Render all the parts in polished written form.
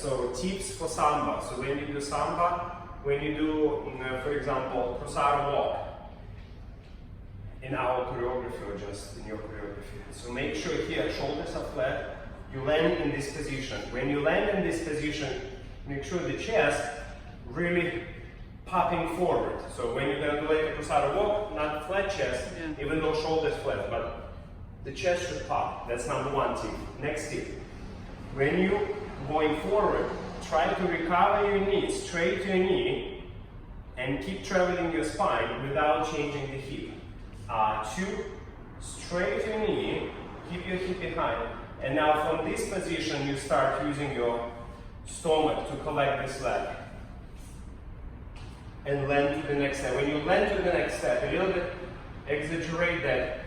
So tips for samba. So when you do samba, when you do, for example, cruzado walk in our choreography or just in your choreography. So make sure here shoulders are flat. You land in this position. When you land in this position, make sure the chest really popping forward. So when you're gonna do like a cruzado walk, not flat chest, even though shoulders flat, but the chest should pop. That's number one tip. Next tip. When you going forward, try to recover your knee, straight your knee, and keep traveling your spine without changing the hip. Two, straight your knee, keep your hip behind. And now from this position, you start using your stomach to collect this leg. And land to the next step. When you land to the next step, a little bit exaggerate that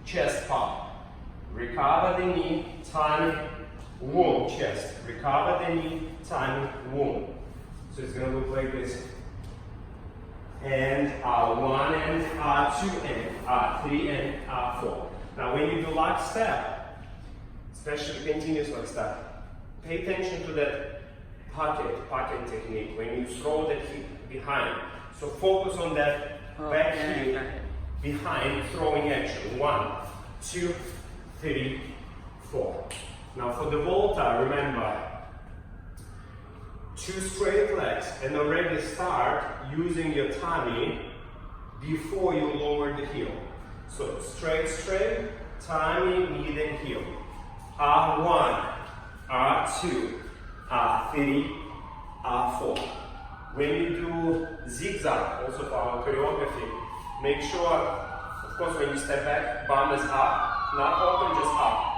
chest pop. Recover the knee, tummy, womb, chest. Recover the knee, tummy, womb. So it's going to look like this. And one and two and three and four. Now when you do lock step, especially continuous lock step, pay attention to that pocket technique when you throw the hip behind. So focus on that back hip behind throwing action. 1, 2, 3, 4. Now for the volta, remember, 2 straight legs and already start using your tummy before you lower the heel. So straight, tummy, knee, then heel. 1, 2, 3, 4. When you do zigzag, also for our choreography, make sure, of course, when you step back, bum is up, not open, just up.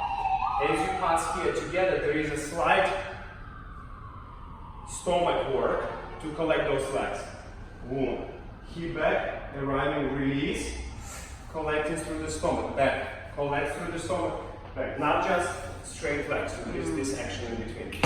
As you pass here together, there is a slight stomach work to collect those legs. Boom. Hip back, arriving, release, collecting through the stomach, back, collect through the stomach, back. Not just straight legs, so there is this action in between.